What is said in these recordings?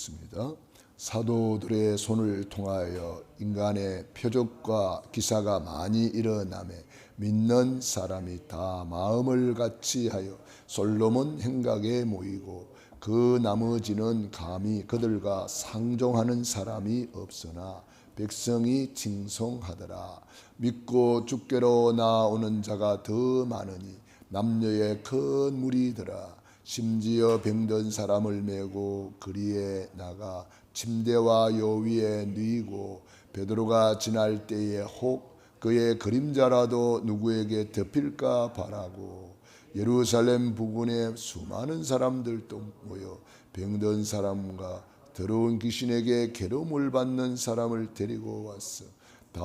읽겠습니다. 사도들의 손을 통하여 인간의 표적과 기사가 많이 일어나매 믿는 사람이 다 마음을 같이하여 솔로몬 행각에 모이고 그 나머지는 감히 그들과 상종하는 사람이 없으나 백성이 칭송하더라. 믿고 주께로 나오는 자가 더 많으니 남녀의 큰 무리더라. 심지어 병든 사람을 메고 거리에 나가 침대와 요 위에 누이고 베드로가 지날 때에 혹 그의 그림자라도 누구에게 덮일까 바라고 예루살렘 부근에 수많은 사람들도 모여 병든 사람과 더러운 귀신에게 괴로움을 받는 사람을 데리고 왔어 다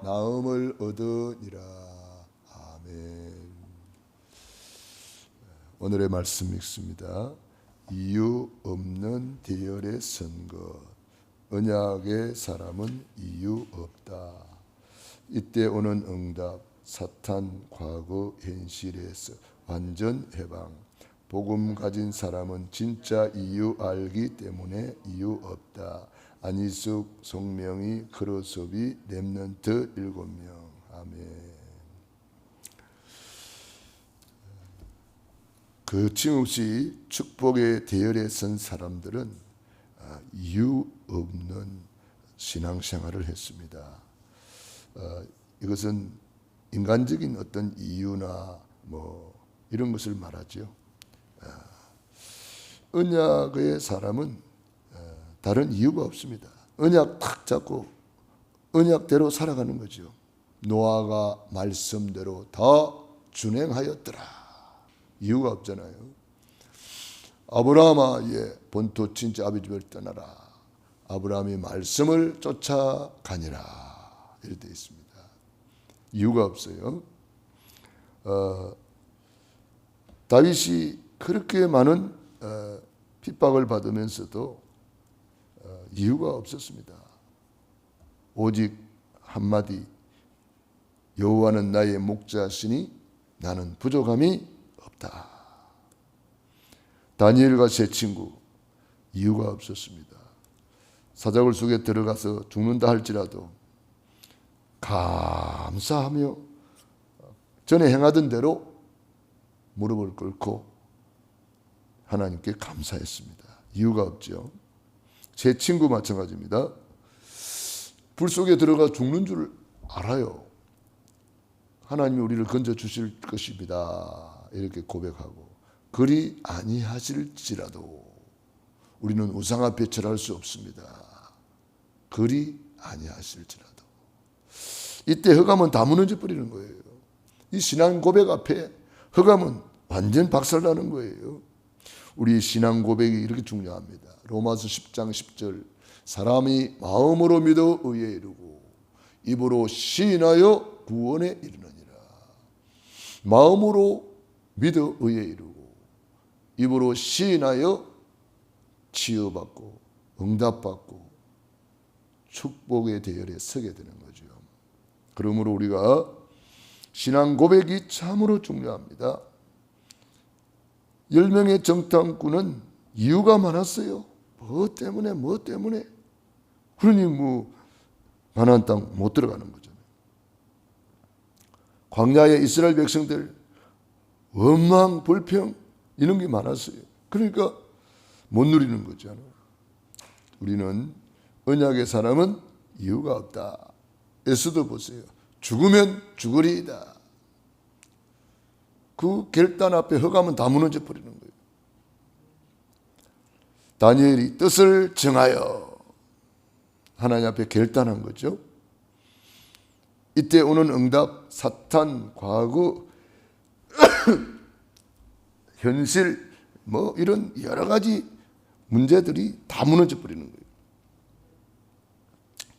나음을 얻으니라. 아멘. 오늘의 말씀 읽습니다. 이유 없는 대열에 선 것. 언약의 사람은 이유 없다. 이때 오는 응답, 사탄 과거 현실에서 완전 해방. 복음 가진 사람은 진짜 이유 알기 때문에 이유 없다. 안희숙, 송명희, 크로섭이, 렘넌트 7명. 아멘. 거침없이 축복의 대열에 선 사람들은 이유 없는 신앙생활을 했습니다. 이것은 인간적인 어떤 이유나 이런 것을 말하죠. 언약의 사람은 다른 이유가 없습니다. 언약 탁 잡고 언약대로 살아가는 거죠. 노아가 말씀대로 다 준행하였더라. 이유가 없잖아요. 아브라함아 본토 친지 아비 집을 떠나라. 아브라함이 말씀을 쫓아가니라. 이렇게 되어 있습니다. 이유가 없어요. 다윗이 그렇게 많은 핍박을 받으면서도 이유가 없었습니다. 오직 한마디, 여호와는 나의 목자시니 나는 부족함이 없다. 다니엘과 세 친구, 이유가 없었습니다. 사자굴 속에 들어가서 죽는다 할지라도 감사하며 전에 행하던 대로 무릎을 꿇고 하나님께 감사했습니다. 이유가 없죠. 제 친구 마찬가지입니다. 불 속에 들어가 죽는 줄 알아요. 하나님이 우리를 건져 주실 것입니다. 이렇게 고백하고 그리 아니하실지라도 우리는 우상 앞에 절할 수 없습니다. 그리 아니하실지라도 이때 흑암은 다 무너져 버리는 거예요. 이 신앙 고백 앞에 흑암은 완전 박살나는 거예요. 우리 신앙 고백이 이렇게 중요합니다. 로마서 10장 10절 사람이 마음으로 믿어 의에 이르고 입으로 시인하여 구원에 이르느니라. 마음으로 믿어 의에 이르고 입으로 시인하여 치유받고 응답받고 축복의 대열에 서게 되는 거죠. 그러므로 우리가 신앙 고백이 참으로 중요합니다. 10명의 정탐꾼은 이유가 많았어요. 뭐 때문에 그러니 가나안 땅 못 들어가는 거잖아요. 광야의 이스라엘 백성들 원망 불평 이런 게 많았어요. 그러니까 못 누리는 거잖아요. 우리는 언약의 사람은 이유가 없다. 에스더 보세요. 죽으면 죽으리이다. 그 결단 앞에 흑암은 다 무너져 버리는 거예요. 다니엘이 뜻을 정하여 하나님 앞에 결단한 거죠. 이때 오는 응답, 사탄, 과거, 현실, 이런 여러 가지 문제들이 다 무너져 버리는 거예요.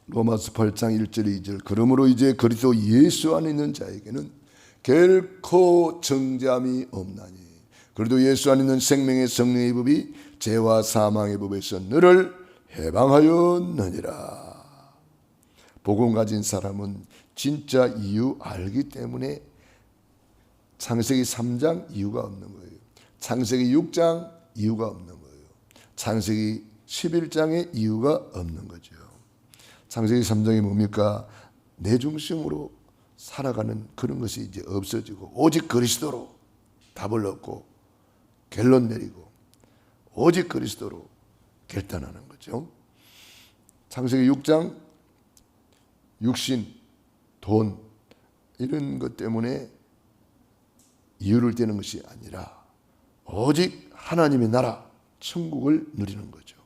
로마서 8장 1절 2절 그러므로 이제 그리스도 예수 안에 있는 자에게는 결코 정죄함이 없나니 그래도 예수 안에 있는 생명의 성령의 법이 죄와 사망의 법에서 너를 해방하였느니라. 복음 가진 사람은 진짜 이유 알기 때문에 창세기 3장 이유가 없는 거예요. 창세기 6장 이유가 없는 거예요. 창세기 11장의 이유가 없는 거죠. 창세기 3장이 뭡니까? 내 중심으로 살아가는 그런 것이 이제 없어지고 오직 그리스도로 답을 얻고 결론 내리고 오직 그리스도로 결단하는 거죠. 창세기 6장 육신, 돈 이런 것 때문에 이유를 떼는 것이 아니라 오직 하나님의 나라, 천국을 누리는 거죠.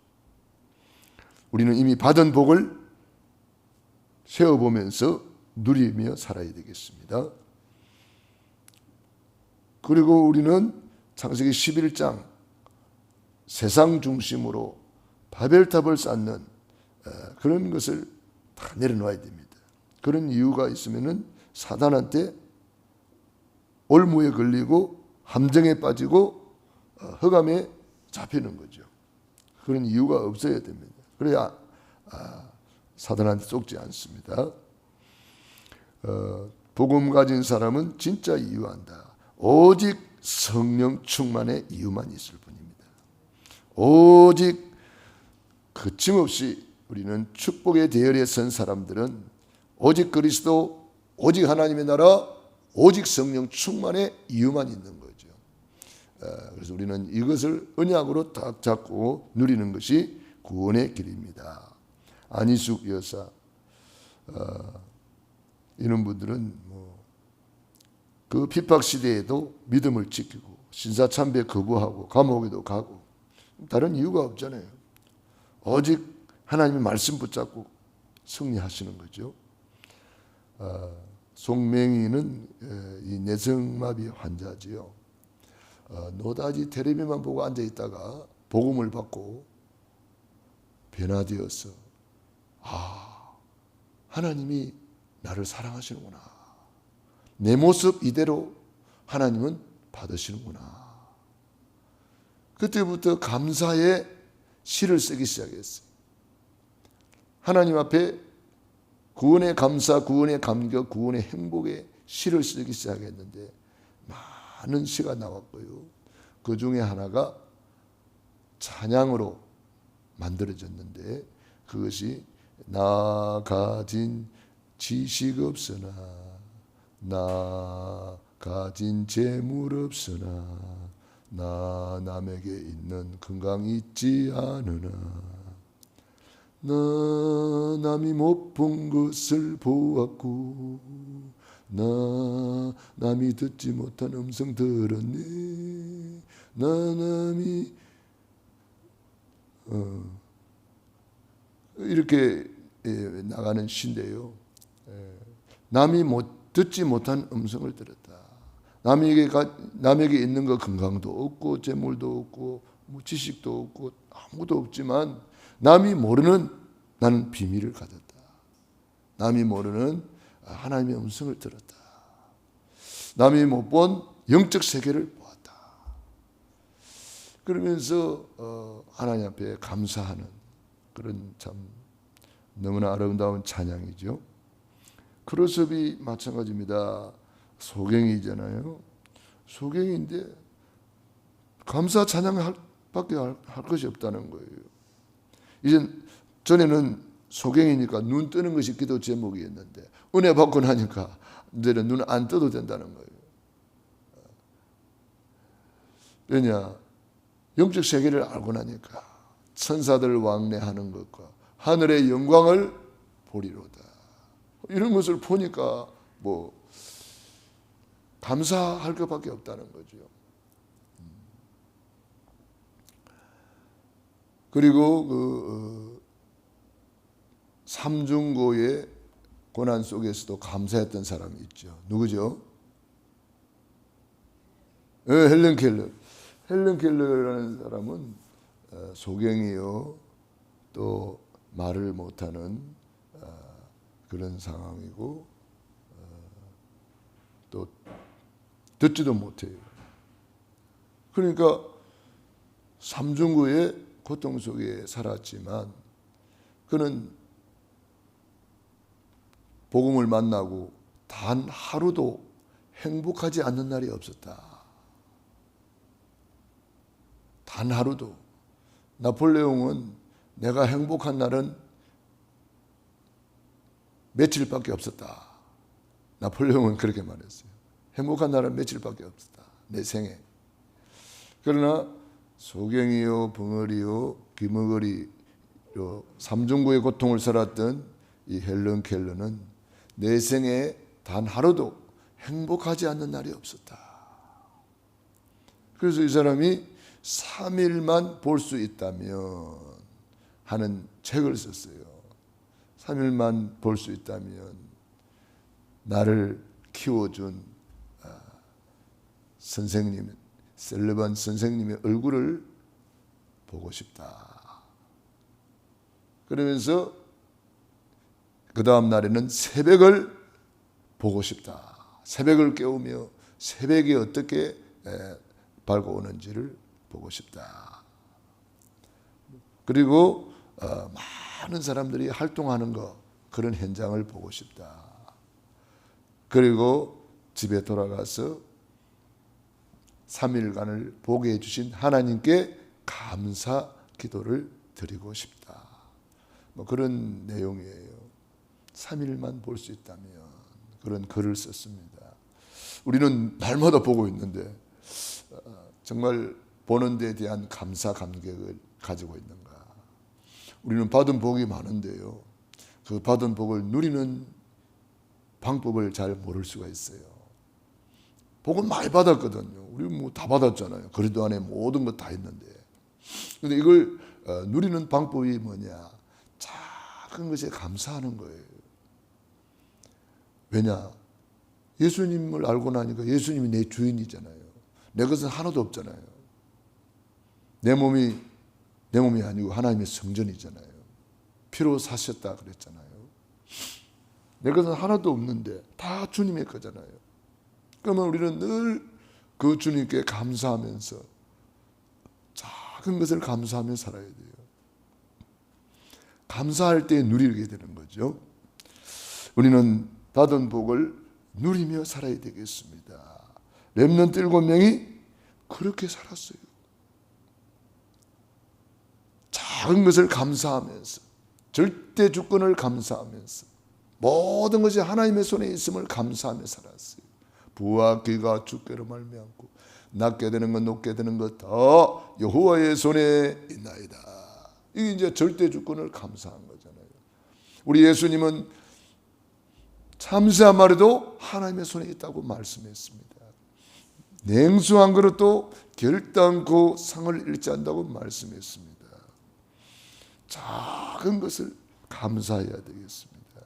우리는 이미 받은 복을 세워보면서 누리며 살아야 되겠습니다. 그리고 우리는 창세기 11장 세상 중심으로 바벨탑을 쌓는 그런 것을 다 내려놓아야 됩니다. 그런 이유가 있으면은 사단한테 올무에 걸리고 함정에 빠지고 흑암에 잡히는 거죠. 그런 이유가 없어야 됩니다. 그래야 사단한테 속지 않습니다. 복음 가진 사람은 진짜 이유한다. 오직 성령 충만의 이유만 있을 뿐입니다. 오직 거침없이 우리는 축복의 대열에 선 사람들은 오직 그리스도, 오직 하나님의 나라, 오직 성령 충만의 이유만 있는 거죠. 그래서 우리는 이것을 언약으로 딱 잡고 누리는 것이 구원의 길입니다. 안희숙 여사 이런 분들은 그 핍박 시대에도 믿음을 지키고 신사참배 거부하고 감옥에도 가고 다른 이유가 없잖아요. 오직 하나님의 말씀 붙잡고 승리하시는 거죠. 송맹이는 이 내성마비 환자지요. 노다지 텔레비만 보고 앉아 있다가 복음을 받고 변화되어서 하나님이 나를 사랑하시는구나. 내 모습 이대로 하나님은 받으시는구나. 그때부터 감사의 시를 쓰기 시작했어요. 하나님 앞에 구원의 감사, 구원의 감격, 구원의 행복의 시를 쓰기 시작했는데 많은 시가 나왔고요. 그 중에 하나가 찬양으로 만들어졌는데 그것이 나 가진 지식 없으나 나 가진 재물 없으나 나 남에게 있는 건강 있지 않으나 나 남이 못 본 것을 보았고 나 남이 듣지 못한 음성 들었네 나 남이 이렇게 나가는 시인데요. 남이 듣지 못한 음성을 들었다. 남에게 있는 거 건강도 없고 재물도 없고 지식도 없고 아무도 없지만 남이 모르는 나는 비밀을 가졌다. 남이 모르는 하나님의 음성을 들었다. 남이 못 본 영적 세계를 보았다. 그러면서 하나님 앞에 감사하는 그런 참 너무나 아름다운 찬양이죠. 크로스업이 마찬가지입니다. 소경이잖아요. 소경인데 감사 찬양할 밖에 할 것이 없다는 거예요. 이제 전에는 소경이니까 눈 뜨는 것이 기도 제목이었는데 은혜 받고 나니까 이제는 눈 안 떠도 된다는 거예요. 왜냐? 영적 세계를 알고 나니까 천사들 왕래하는 것과 하늘의 영광을 보리로다. 이런 것을 보니까 감사할 것밖에 없다는 거죠. 그리고 삼중고의 고난 속에서도 감사했던 사람이 있죠. 누구죠? 헬렌 켈러. 헬렌 켈러라는 사람은 소경이요. 또 말을 못하는 그런 상황이고 또 듣지도 못해요. 그러니까 삼중고의 고통 속에 살았지만 그는 복음을 만나고 단 하루도 행복하지 않는 날이 없었다. 단 하루도. 나폴레옹은 내가 행복한 날은 며칠밖에 없었다. 나폴레옹은 그렇게 말했어요. 행복한 날은 며칠밖에 없었다. 내 생에. 그러나 소경이요 벙어리요 귀머거리요 삼중고의 고통을 살았던 이 헬런 켈러는 내 생에 단 하루도 행복하지 않는 날이 없었다. 그래서 이 사람이 3일만 볼 수 있다면 하는 책을 썼어요. 3일만 볼 수 있다면 나를 키워준 선생님, 셀르반 선생님의 얼굴을 보고 싶다. 그러면서 그 다음 날에는 새벽을 보고 싶다. 새벽을 깨우며 새벽이 어떻게 밝아오는지를 보고 싶다. 그리고 많은 사람들이 활동하는 것, 그런 현장을 보고 싶다. 그리고 집에 돌아가서 3일간을 보게 해주신 하나님께 감사 기도를 드리고 싶다. 뭐 그런 내용이에요. 3일만 볼 수 있다면 그런 글을 썼습니다. 우리는 날마다 보고 있는데 정말 보는 데 대한 감사 감격을 가지고 있는가? 우리는 받은 복이 많은데요. 그 받은 복을 누리는 방법을 잘 모를 수가 있어요. 복은 많이 받았거든요. 우리 뭐 다 받았잖아요. 그리도 안에 모든 것 다 있는데. 근데 이걸 누리는 방법이 뭐냐? 작은 것에 감사하는 거예요. 왜냐? 예수님을 알고 나니까 예수님이 내 주인이잖아요. 내 것은 하나도 없잖아요. 내 몸이 아니고 하나님의 성전이잖아요. 피로 사셨다 그랬잖아요. 내 것은 하나도 없는데 다 주님의 거잖아요. 그러면 우리는 늘 그 주님께 감사하면서 작은 것을 감사하며 살아야 돼요. 감사할 때 누리게 되는 거죠. 우리는 받은 복을 누리며 살아야 되겠습니다. 렘넌트 7명이 그렇게 살았어요. 작은 것을 감사하면서, 절대 주권을 감사하면서, 모든 것이 하나님의 손에 있음을 감사하며 살았어요. 부와 귀가 주께로 말미암고 낮게 되는 것 높게 되는 것 다 여호와의 손에 있나이다. 이게 이제 절대 주권을 감사한 거잖아요. 우리 예수님은 참새 마리도 하나님의 손에 있다고 말씀했습니다. 냉수 한 그릇도 결단코 상을 잃지 않는다고 말씀했습니다. 작은 것을 감사해야 되겠습니다.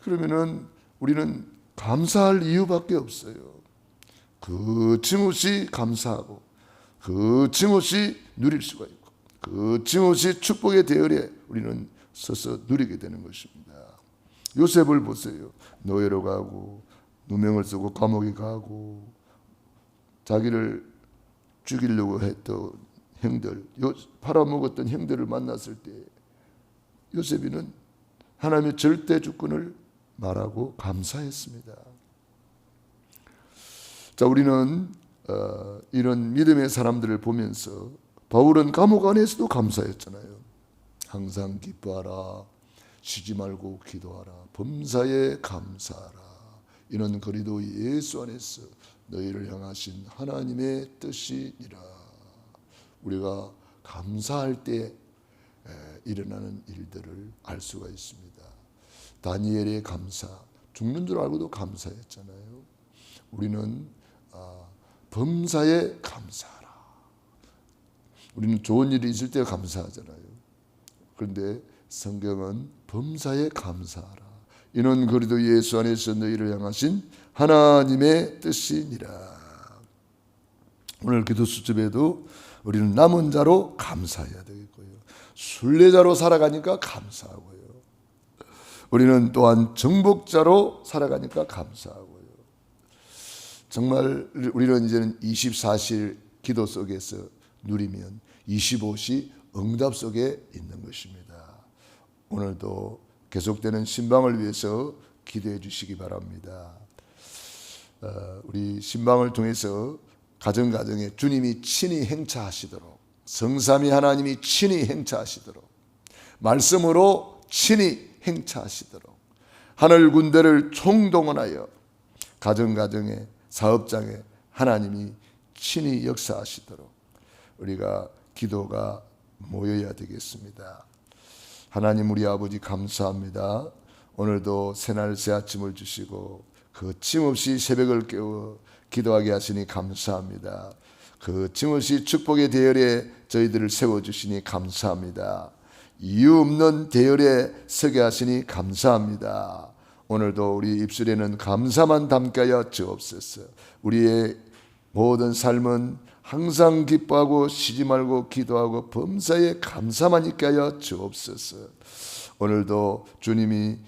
그러면은 우리는 감사할 이유밖에 없어요. 거침없이 감사하고 거침없이 누릴 수가 있고 거침없이 축복의 대열에 우리는 서서 누리게 되는 것입니다. 요셉을 보세요. 노예로 가고 누명을 쓰고 감옥에 가고 자기를 죽이려고 했던 형들, 팔아먹었던 형들을 만났을 때 요셉이는 하나님의 절대 주권을 말하고 감사했습니다. 자, 우리는 이런 믿음의 사람들을 보면서 바울은 감옥 안에서도 감사했잖아요. 항상 기뻐하라, 쉬지 말고 기도하라, 범사에 감사하라. 이는 그리스도 예수 안에서 너희를 향하신 하나님의 뜻이니라. 우리가 감사할 때 일어나는 일들을 알 수가 있습니다. 다니엘의 감사, 죽는 줄 알고도 감사했잖아요. 우리는 범사에 감사하라. 우리는 좋은 일이 있을 때 감사하잖아요. 그런데 성경은 범사에 감사하라. 이는 그리스도 예수 안에서 너희를 향하신 하나님의 뜻이니라. 오늘 기도 수첩에도 우리는 남은 자로 감사해야 되겠고요. 순례자로 살아가니까 감사하고요. 우리는 또한 정복자로 살아가니까 감사하고요. 정말 우리는 이제는 24시 기도 속에서 누리면 25시 응답 속에 있는 것입니다. 오늘도 계속되는 신방을 위해서 기도해 주시기 바랍니다. 우리 신방을 통해서 가정가정에 주님이 친히 행차하시도록 성삼위 하나님이 친히 행차하시도록, 말씀으로 친히 행차하시도록, 하늘 군대를 총동원하여 가정가정에, 사업장에 하나님이 친히 역사하시도록 우리가 기도가 모여야 되겠습니다. 하나님 우리 아버지 감사합니다. 오늘도 새날 새아침을 주시고 거침없이 새벽을 깨워 기도하게 하시니 감사합니다. 거침없이 축복의 대열에 저희들을 세워주시니 감사합니다. 이유 없는 대열에 서게 하시니 감사합니다. 오늘도 우리 입술에는 감사만 담게 하여 주옵소서. 우리의 모든 삶은 항상 기뻐하고 쉬지 말고 기도하고 범사에 감사만 있게 하여 주옵소서. 오늘도 주님이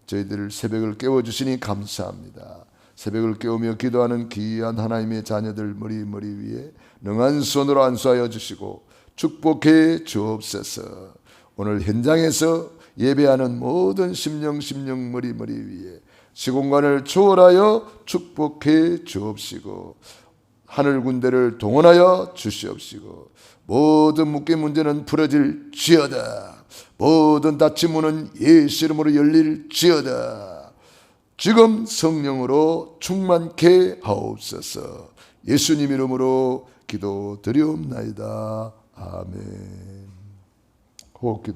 저희들을 새벽을 깨워주시니 감사합니다. 새벽을 깨우며 기도하는 귀한 하나님의 자녀들 머리 위에 능한 손으로 안수하여 주시고 축복해 주옵소서. 오늘 현장에서 예배하는 모든 심령 머리 위에 시공간을 초월하여 축복해 주옵시고 하늘 군대를 동원하여 주시옵시고 모든 묶인 문제는 풀어질지어다. 모든 닫힌 문은 예수 이름으로 열릴지어다. 지금 성령으로 충만케 하옵소서. 예수님 이름으로 기도드리옵나이다. 아멘. 호흡 기도.